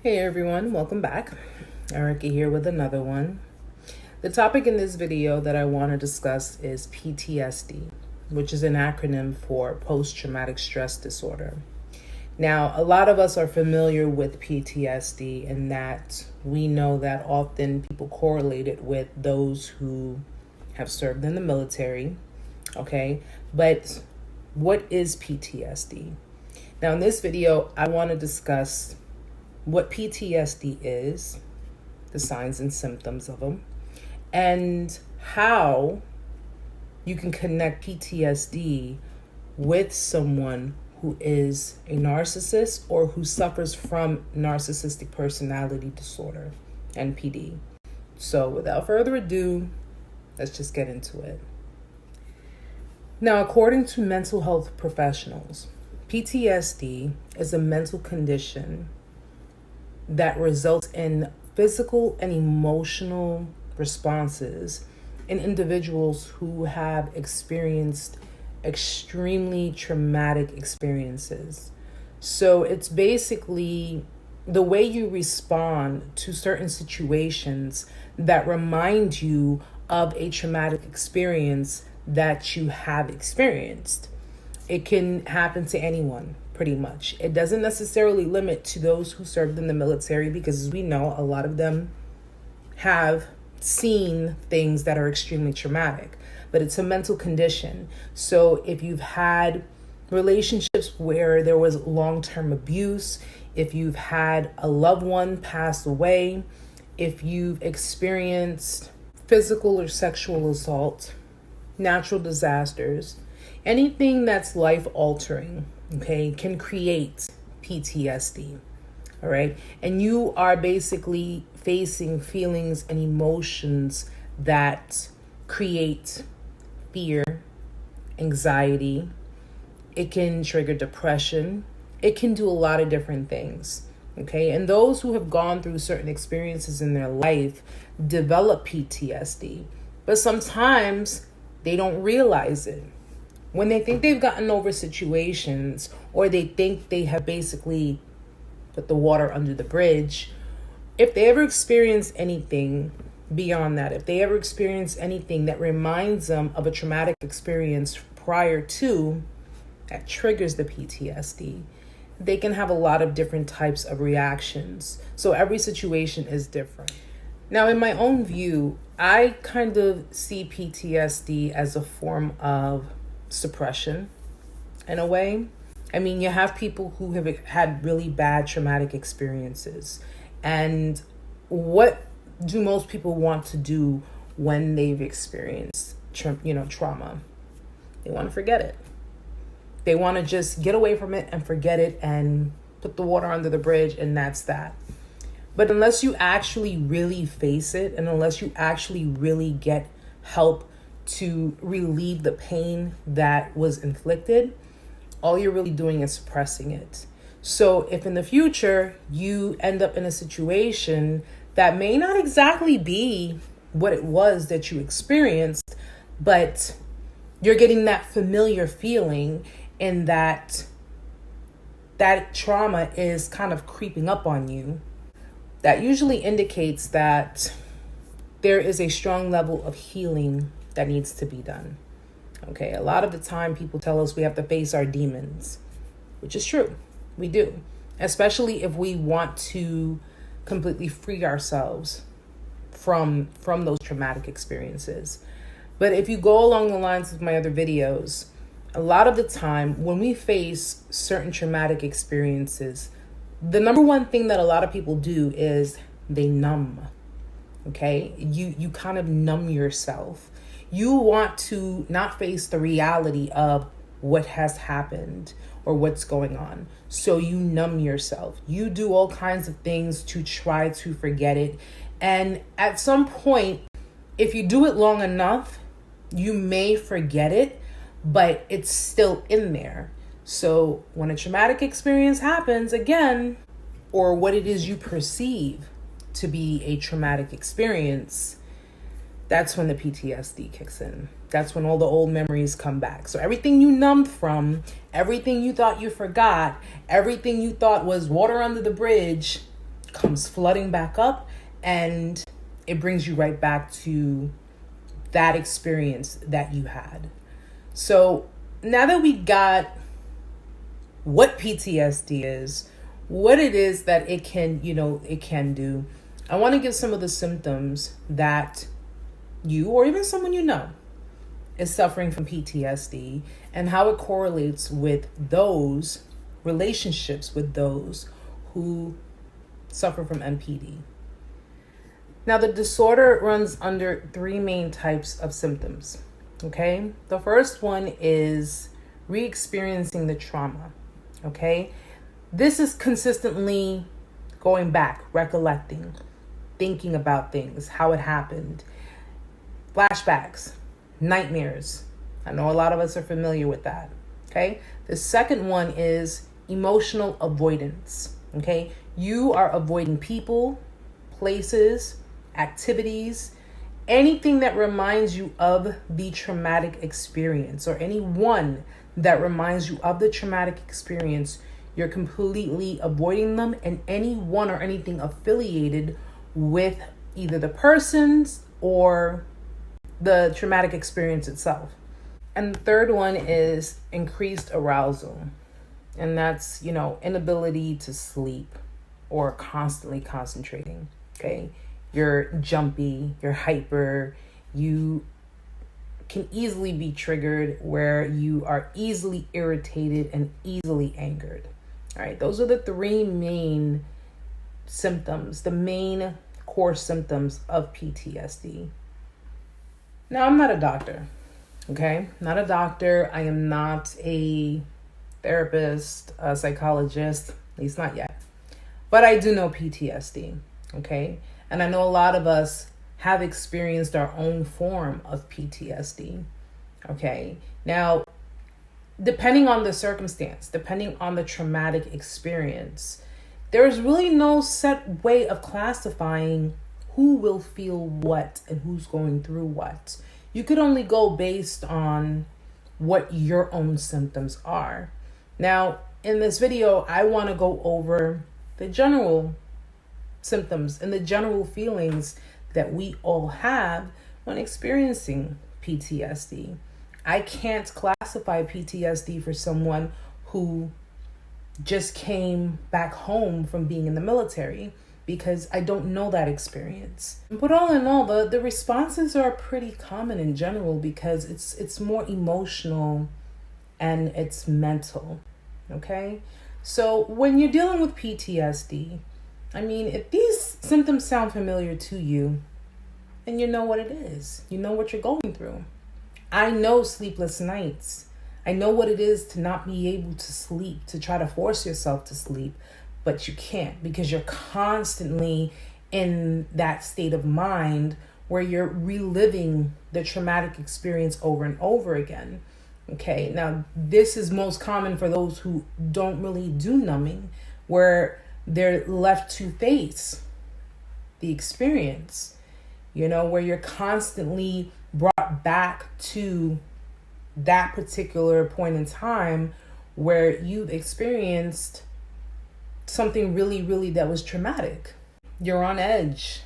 Hey everyone, welcome back. Erica here with another one. The topic in this video that I want to discuss is PTSD, which is an acronym for post-traumatic stress disorder. Now, a lot of us are familiar with PTSD in that we know that often people correlate it with those who have served in the military, okay? But what is PTSD? Now, in this video, I want to discuss what PTSD is, the signs and symptoms of them, and how you can connect PTSD with someone who is a narcissist or who suffers from narcissistic personality disorder, NPD. So without further ado, let's just get into it. Now, according to mental health professionals, PTSD is a mental condition that results in physical and emotional responses in individuals who have experienced extremely traumatic experiences. So it's basically the way you respond to certain situations that remind you of a traumatic experience that you have experienced. It can happen to anyone, pretty much. It doesn't necessarily limit to those who served in the military, because as we know, a lot of them have seen things that are extremely traumatic, but it's a mental condition. So if you've had relationships where there was long-term abuse, if you've had a loved one pass away, if you've experienced physical or sexual assault, natural disasters, anything that's life-altering, okay, can create PTSD, all right? And you are basically facing feelings and emotions that create fear, anxiety. It can trigger depression. It can do a lot of different things, okay? And those who have gone through certain experiences in their life develop PTSD, but sometimes they don't realize it. When they think they've gotten over situations, or they think they have basically put the water under the bridge, if they ever experience anything beyond that, if they ever experience anything that reminds them of a traumatic experience prior to, that triggers the PTSD, they can have a lot of different types of reactions. So every situation is different. Now, in my own view, I kind of see PTSD as a form of suppression in a way. I mean, you have people who have had really bad traumatic experiences, and what do most people want to do when they've experienced trauma? They want to forget it. They want to just get away from it and forget it and put the water under the bridge, and that's that. But unless you actually really face it, and unless you actually really get help to relieve the pain that was inflicted, all you're really doing is suppressing it. So if in the future you end up in a situation that may not exactly be what it was that you experienced, but you're getting that familiar feeling, and that trauma is kind of creeping up on you, that usually indicates that there is a strong level of healing that needs to be done. Okay, a lot of the time people tell us we have to face our demons, which is true. We do, especially if we want to completely free ourselves from those traumatic experiences. But if you go along the lines of my other videos, a lot of the time when we face certain traumatic experiences, the number one thing that a lot of people do is they numb. Okay, you kind of numb yourself. You want to not face the reality of what has happened or what's going on. So you numb yourself. You do all kinds of things to try to forget it. And at some point, if you do it long enough, you may forget it, but it's still in there. So when a traumatic experience happens again, or what it is you perceive to be a traumatic experience, that's when the PTSD kicks in. That's when all the old memories come back. So everything you numbed from, everything you thought you forgot, everything you thought was water under the bridge, comes flooding back up, and it brings you right back to that experience that you had. So now that we got what PTSD is, what it is that it can, it can do, I want to give some of the symptoms that you or even someone you know is suffering from PTSD and how it correlates with those relationships with those who suffer from NPD. Now, the disorder runs under three main types of symptoms, okay? The first one is re-experiencing the trauma, okay? This is consistently going back, recollecting, thinking about things, how it happened, flashbacks, nightmares. I know a lot of us are familiar with that, okay? The second one is emotional avoidance, okay? You are avoiding people, places, activities, anything that reminds you of the traumatic experience or anyone that reminds you of the traumatic experience. You're completely avoiding them and anyone or anything affiliated with either the persons or the traumatic experience itself. And the third one is increased arousal. And that's, inability to sleep or constantly concentrating, okay? You're jumpy, you're hyper, you can easily be triggered where you are easily irritated and easily angered. All right, those are the three main symptoms, the main core symptoms of PTSD. Now, I'm not a doctor, okay? Not a doctor. I am not a therapist, a psychologist, at least not yet. But I do know PTSD, okay? And I know a lot of us have experienced our own form of PTSD, okay? Now, depending on the circumstance, depending on the traumatic experience, there's really no set way of classifying who will feel what and who's going through what. You could only go based on what your own symptoms are. Now, in this video, I want to go over the general symptoms and the general feelings that we all have when experiencing PTSD. I can't classify PTSD for someone who just came back home from being in the military because I don't know that experience. But all in all, the responses are pretty common in general because it's more emotional and it's mental, okay? So when you're dealing with PTSD, if these symptoms sound familiar to you, then you know what it is. You know what you're going through. I know sleepless nights. I know what it is to not be able to sleep, to try to force yourself to sleep, but you can't because you're constantly in that state of mind where you're reliving the traumatic experience over and over again. Okay, now this is most common for those who don't really do numbing, where they're left to face the experience, where you're constantly brought back to that particular point in time where you've experienced something really, really that was traumatic. You're on edge,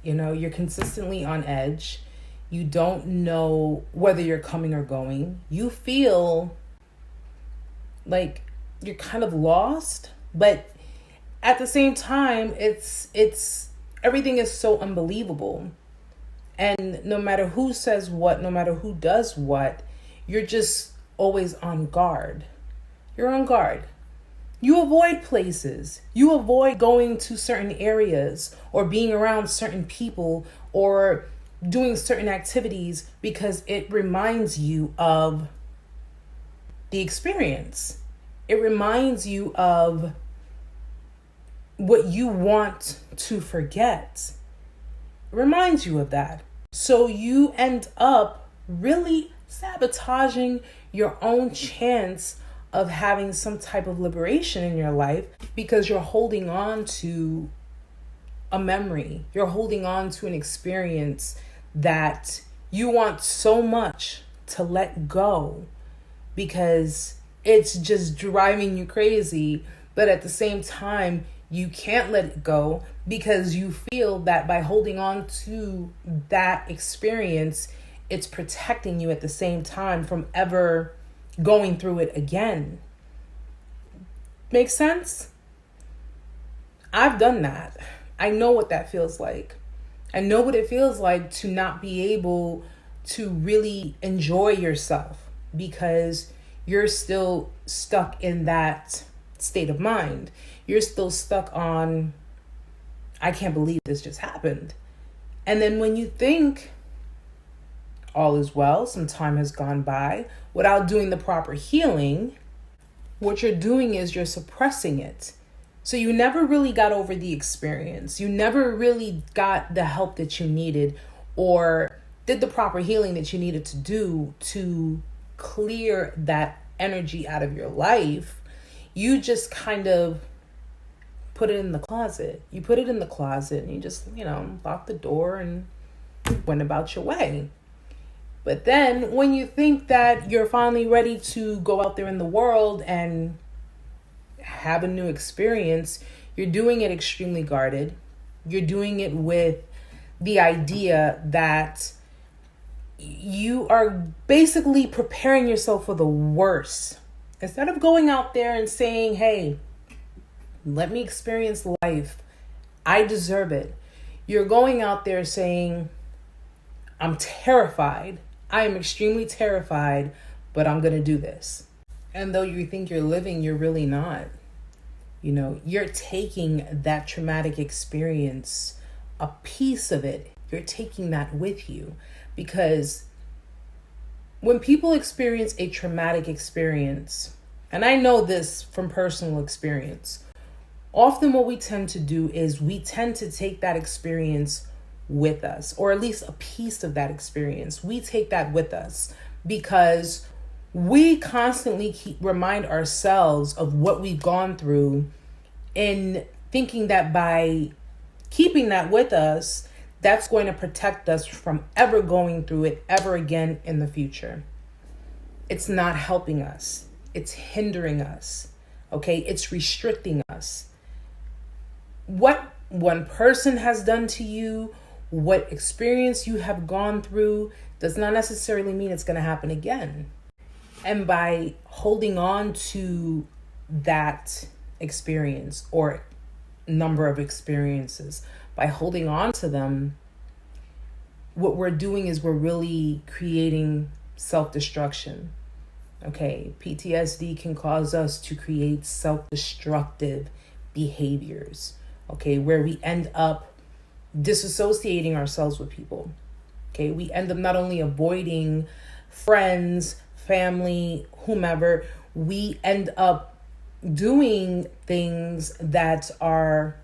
you're consistently on edge. You don't know whether you're coming or going. You feel like you're kind of lost, but at the same time, it's everything is so unbelievable. And no matter who says what, no matter who does what, you're just always on guard. You're on guard. You avoid places. You avoid going to certain areas or being around certain people or doing certain activities because it reminds you of the experience. It reminds you of what you want to forget. It reminds you of that. So you end up really sabotaging your own chance of having some type of liberation in your life because you're holding on to a memory. You're holding on to an experience that you want so much to let go because it's just driving you crazy. But at the same time, You can't let it go because you feel that by holding on to that experience, it's protecting you at the same time from ever going through it again. Makes sense? I've done that. I know what that feels like. I know what it feels like to not be able to really enjoy yourself because you're still stuck in that state of mind. You're still stuck on, I can't believe this just happened. And then when you think all is well, some time has gone by, without doing the proper healing, what you're doing is you're suppressing it. So you never really got over the experience. You never really got the help that you needed or did the proper healing that you needed to do to clear that energy out of your life. You just kind of put it in the closet. You put it in the closet and you just, locked the door and went about your way. But then when you think that you're finally ready to go out there in the world and have a new experience, you're doing it extremely guarded. You're doing it with the idea that you are basically preparing yourself for the worst. Instead of going out there and saying, hey, let me experience life. I deserve it. You're going out there saying, I'm terrified. I am extremely terrified, but I'm going to do this. And though you think you're living, you're really not. You're taking that traumatic experience, a piece of it, you're taking that with you. Because when people experience a traumatic experience, and I know this from personal experience, often what we tend to do is we tend to take that experience with us, or at least a piece of that experience. We take that with us because we constantly remind ourselves of what we've gone through and thinking that by keeping that with us, that's going to protect us from ever going through it ever again in the future. It's not helping us. It's hindering us. Okay? It's restricting us. What one person has done to you, what experience you have gone through, does not necessarily mean it's going to happen again. And by holding on to that experience or number of experiences, by holding on to them, what we're doing is we're really creating self-destruction. Okay, PTSD can cause us to create self-destructive behaviors, okay, where we end up disassociating ourselves with people. Okay, we end up not only avoiding friends, family, whomever, we end up doing things that are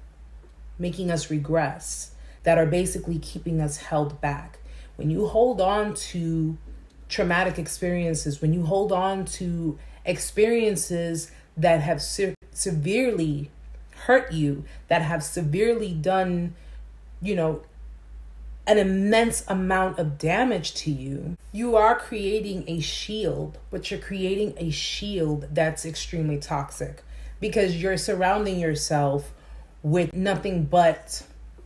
making us regress, that are basically keeping us held back. When you hold on to traumatic experiences, when you hold on to experiences that have severely hurt you, that have severely done, an immense amount of damage to you, you are creating a shield, but you're creating a shield that's extremely toxic because you're surrounding yourself with nothing but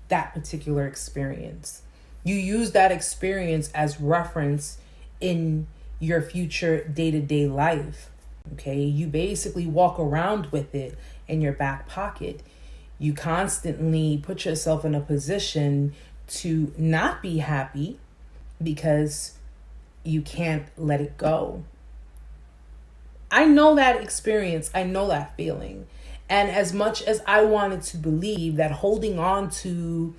that particular experience. You use that experience as reference in your future day-to-day life. Okay, you basically walk around with it in your back pocket. You constantly put yourself in a position to not be happy because you can't let it go. I know that experience. I know that feeling. And as much as I wanted to believe that holding on to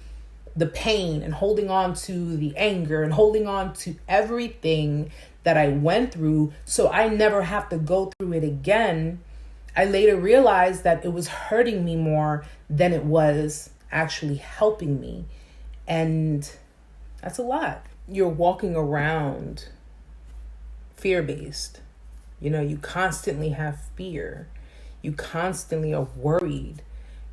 the pain and holding on to the anger and holding on to everything that I went through so I never have to go through it again, I later realized that it was hurting me more than it was actually helping me. And that's a lot. You're walking around fear-based. You constantly have fear. You constantly are worried.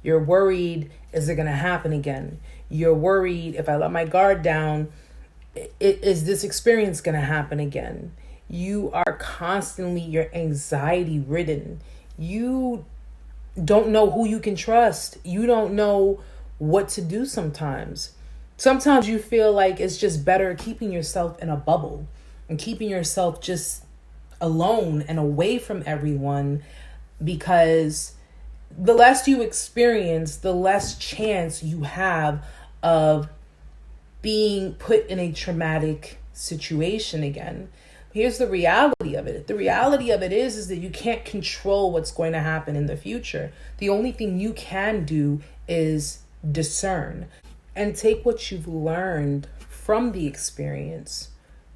You're worried, is it going to happen again? You're worried, if I let my guard down, is this experience going to happen again? You are constantly, you're anxiety ridden. You don't know who you can trust. You don't know what to do sometimes. Sometimes you feel like it's just better keeping yourself in a bubble and keeping yourself just alone and away from everyone, because the less you experience, the less chance you have of being put in a traumatic situation again. Here's the reality of it. The reality of it is that you can't control what's going to happen in the future. The only thing you can do is discern and take what you've learned from the experience.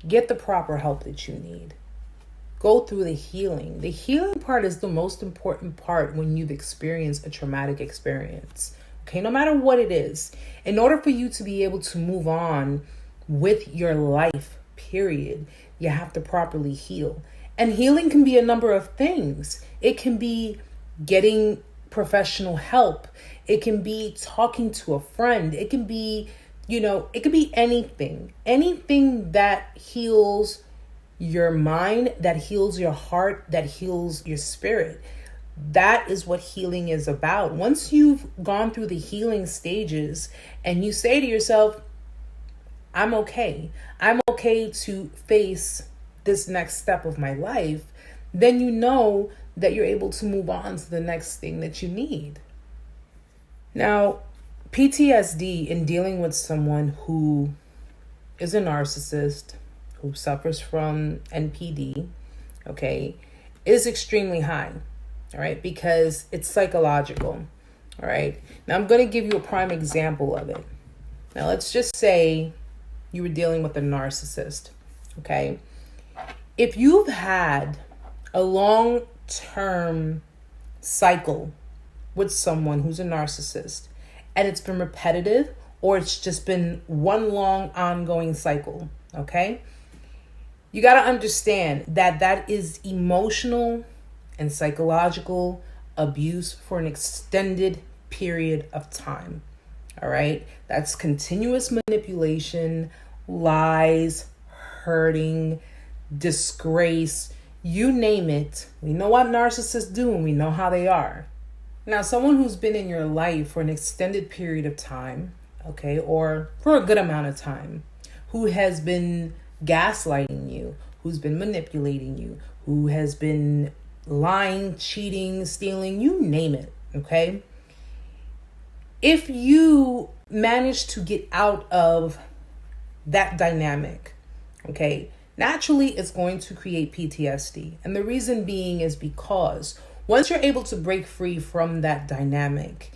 Get the proper help that you need. Go through the healing. The healing part is the most important part when you've experienced a traumatic experience. Okay, no matter what it is, in order for you to be able to move on with your life, period, you have to properly heal. And healing can be a number of things. It can be getting professional help. It can be talking to a friend. It can be, it could be anything. Anything that heals your mind, that heals your heart, that heals your spirit. That is what healing is about. Once you've gone through the healing stages and you say to yourself, I'm okay. I'm okay to face this next step of my life, then you know that you're able to move on to the next thing that you need. Now, PTSD, in dealing with someone who is a narcissist, who suffers from NPD, okay, is extremely high, all right, because it's psychological, all right. Now, I'm going to give you a prime example of it. Now, let's just say you were dealing with a narcissist, okay? If you've had a long-term cycle with someone who's a narcissist and it's been repetitive, or it's just been one long ongoing cycle, okay? You got to understand that that is emotional and psychological abuse for an extended period of time, all right? That's continuous manipulation, lies, hurting, disgrace, you name it. We know what narcissists do and we know how they are. Now, someone who's been in your life for an extended period of time, okay, or for a good amount of time, who has been gaslighting you, who's been manipulating you, who has been lying, cheating, stealing, you name it, okay? If you manage to get out of that dynamic, okay, naturally it's going to create PTSD. And the reason being is because once you're able to break free from that dynamic,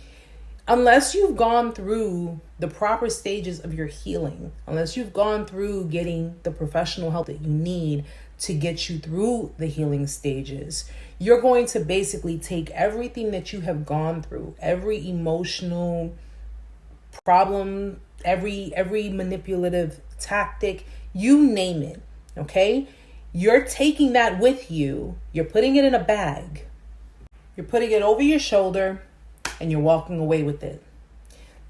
unless you've gone through the proper stages of your healing, unless you've gone through getting the professional help that you need to get you through the healing stages, you're going to basically take everything that you have gone through, every emotional problem, every manipulative tactic, you name it, okay? You're taking that with you, you're putting it in a bag, you're putting it over your shoulder, and you're walking away with it.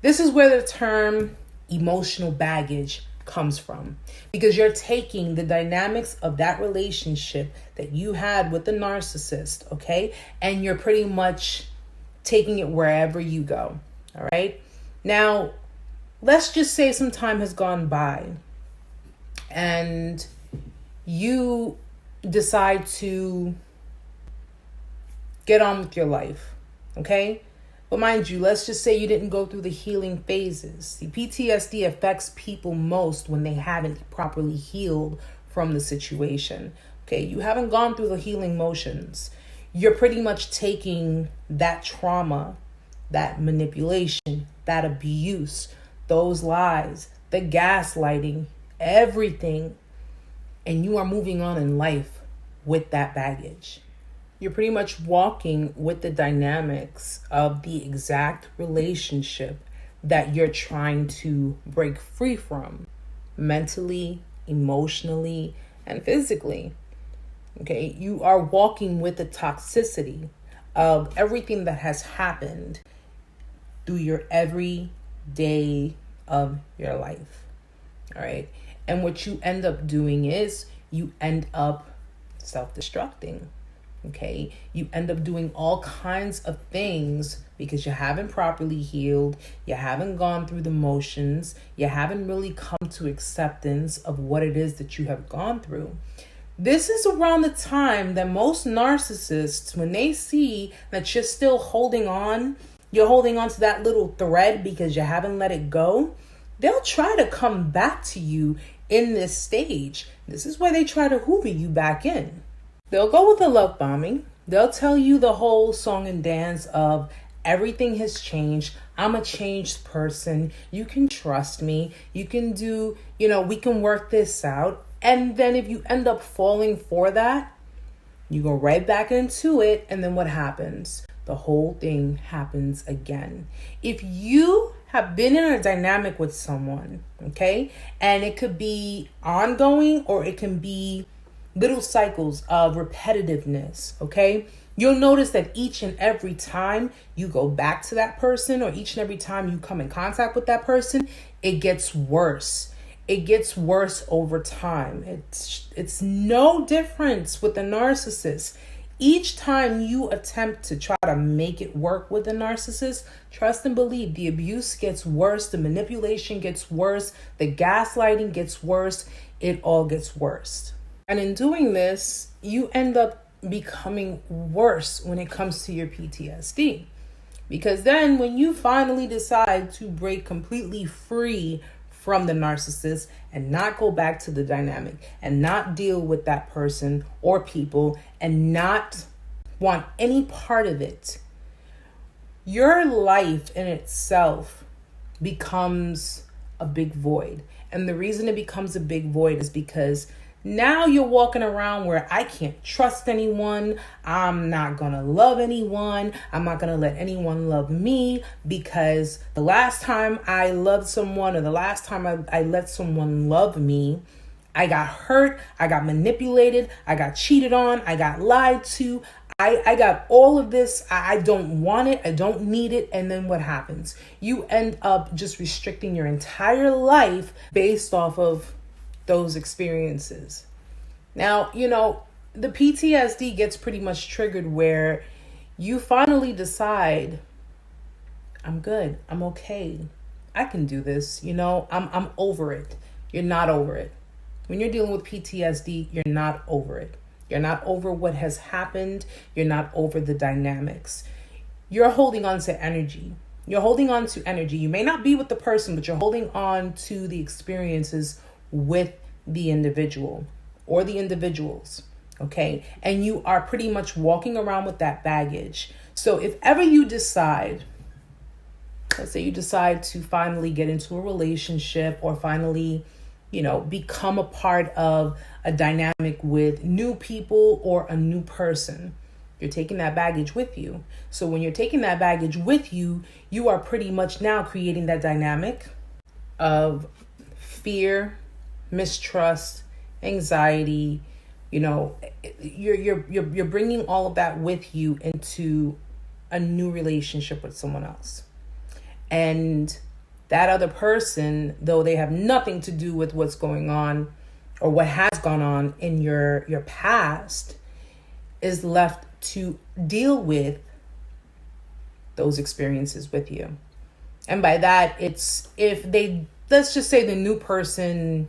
This is where the term emotional baggage comes from, because you're taking the dynamics of that relationship that you had with the narcissist, okay? And you're pretty much taking it wherever you go, all right? Now, let's just say some time has gone by and you decide to get on with your life, okay? But mind you, let's just say you didn't go through the healing phases. The PTSD affects people most when they haven't properly healed from the situation. Okay, you haven't gone through the healing motions. You're pretty much taking that trauma, that manipulation, that abuse, those lies, the gaslighting, everything, and you are moving on in life with that baggage. You're pretty much walking with the dynamics of the exact relationship that you're trying to break free from, mentally, emotionally, and physically. Okay, you are walking with the toxicity of everything that has happened through your every day of your life. All right, and what you end up doing is you end up self-destructing. Okay, you end up doing all kinds of things because you haven't properly healed, you haven't gone through the motions, you haven't really come to acceptance of what it is that you have gone through. This is around the time that most narcissists, when they see that you're still holding on, you're holding on to that little thread because you haven't let it go, they'll try to come back to you in this stage. This is where they try to hoover you back in. They'll go with a love bombing. They'll tell you the whole song and dance of everything has changed. I'm a changed person. You can trust me. You can do, we can work this out. And then if you end up falling for that, you go right back into it. And then what happens? The whole thing happens again. If you have been in a dynamic with someone, okay, and it could be ongoing or it can be little cycles of repetitiveness, okay? You'll notice that each and every time you go back to that person or each and every time you come in contact with that person, it gets worse. It gets worse over time. It's no difference with the narcissist. Each time you attempt to try to make it work with a narcissist, trust and believe the abuse gets worse, the manipulation gets worse, the gaslighting gets worse, it all gets worse. And in doing this, you end up becoming worse when it comes to your PTSD. Because then when you finally decide to break completely free from the narcissist and not go back to the dynamic and not deal with that person or people and not want any part of it, your life in itself becomes a big void. And the reason it becomes a big void is because now you're walking around where I can't trust anyone. I'm not going to love anyone. I'm not going to let anyone love me because the last time I loved someone or the last time I let someone love me, I got hurt. I got manipulated. I got cheated on. I got lied to. I got all of this. I don't want it. I don't need it. And then what happens? You end up just restricting your entire life based off of those experiences. Now, the PTSD gets pretty much triggered where you finally decide, I'm good. I'm okay. I can do this. I'm over it. You're not over it. When you're dealing with PTSD, you're not over it. You're not over what has happened. You're not over the dynamics. You're holding on to energy. You're holding on to energy. You may not be with the person, but you're holding on to the experiences with the individual or the individuals, okay? And you are pretty much walking around with that baggage. So if ever you decide, let's say you decide to finally get into a relationship or finally, become a part of a dynamic with new people or a new person, you're taking that baggage with you. So when you're taking that baggage with you, you are pretty much now creating that dynamic of fear, mistrust, anxiety. You're bringing all of that with you into a new relationship with someone else. And that other person, though they have nothing to do with what's going on or what has gone on in your past, is left to deal with those experiences with you. And by that, it's let's just say the new person,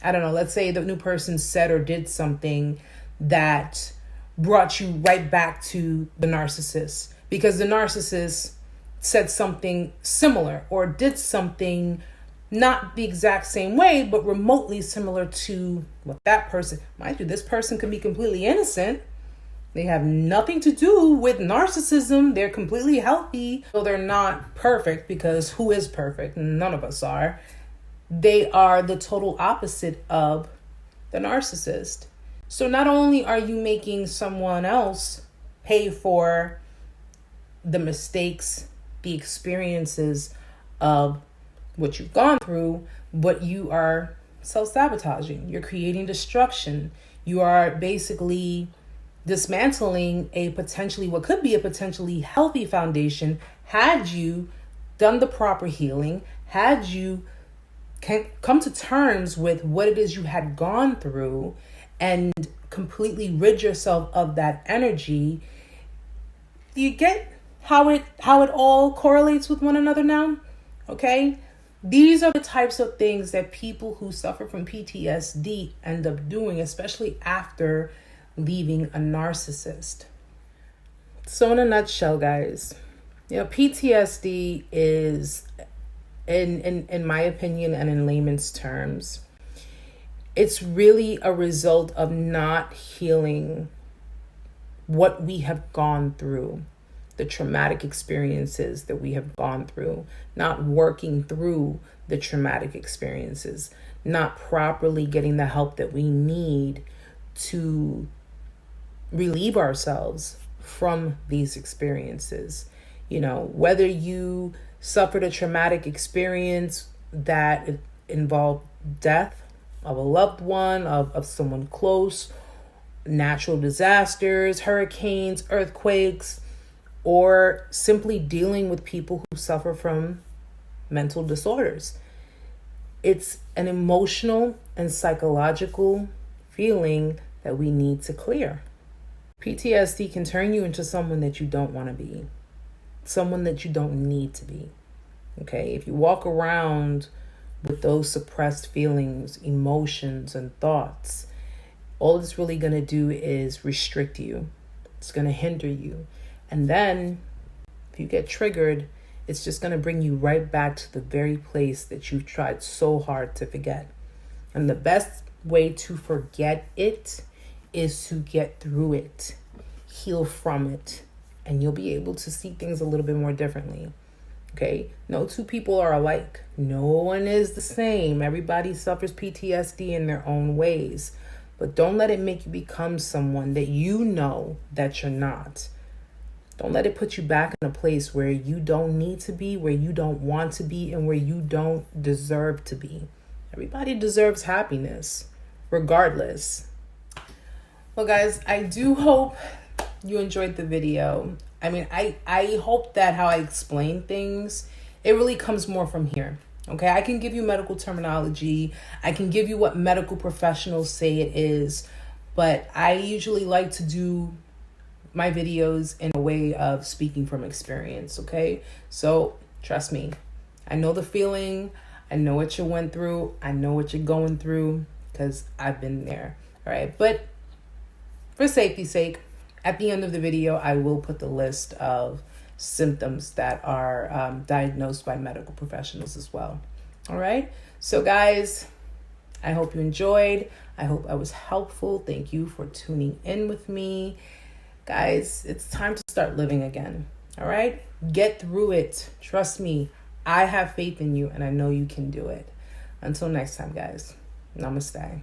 I don't know, let's say the new person said or did something that brought you right back to the narcissist because the narcissist said something similar or did something not the exact same way, but remotely similar to what that person, mind you, this person can be completely innocent. They have nothing to do with narcissism. They're completely healthy. So they're not perfect because who is perfect? None of us are. They are the total opposite of the narcissist. So not only are you making someone else pay for the mistakes, the experiences of what you've gone through, but you are self-sabotaging. You're creating destruction. You are basically dismantling what could be a potentially healthy foundation had you done the proper healing, had you come to terms with what it is you had gone through and completely rid yourself of that energy. Do you get how it all correlates with one another now? Okay? These are the types of things that people who suffer from PTSD end up doing, especially after leaving a narcissist. So in a nutshell, guys, PTSD is, in my opinion and in layman's terms, it's really a result of not healing what we have gone through, the traumatic experiences that we have gone through, not working through the traumatic experiences, not properly getting the help that we need to relieve ourselves from these experiences. Whether you suffered a traumatic experience that involved death of a loved one, of someone close, natural disasters, hurricanes, earthquakes, or simply dealing with people who suffer from mental disorders. It's an emotional and psychological feeling that we need to clear. PTSD can turn you into someone that you don't want to be, someone that you don't need to be. Okay? If you walk around with those suppressed feelings, emotions, and thoughts, all it's really going to do is restrict you. It's going to hinder you. And then if you get triggered, it's just going to bring you right back to the very place that you've tried so hard to forget. And the best way to forget it is to get through it, heal from it, and you'll be able to see things a little bit more differently. Okay? No two people are alike. No one is the same. Everybody suffers PTSD in their own ways. But don't let it make you become someone that you know that you're not. Don't let it put you back in a place where you don't need to be, where you don't want to be, and where you don't deserve to be. Everybody deserves happiness, regardless. Well, guys, I do hope you enjoyed the video. I hope that how I explain things, it really comes more from here. Okay, I can give you medical terminology. I can give you what medical professionals say it is. But I usually like to do my videos in a way of speaking from experience, okay? So trust me, I know the feeling. I know what you went through. I know what you're going through because I've been there, all right? But for safety's sake, at the end of the video, I will put the list of symptoms that are diagnosed by medical professionals as well. All right. So guys, I hope you enjoyed. I hope I was helpful. Thank you for tuning in with me. Guys, it's time to start living again. All right. Get through it. Trust me. I have faith in you and I know you can do it. Until next time, guys. Namaste.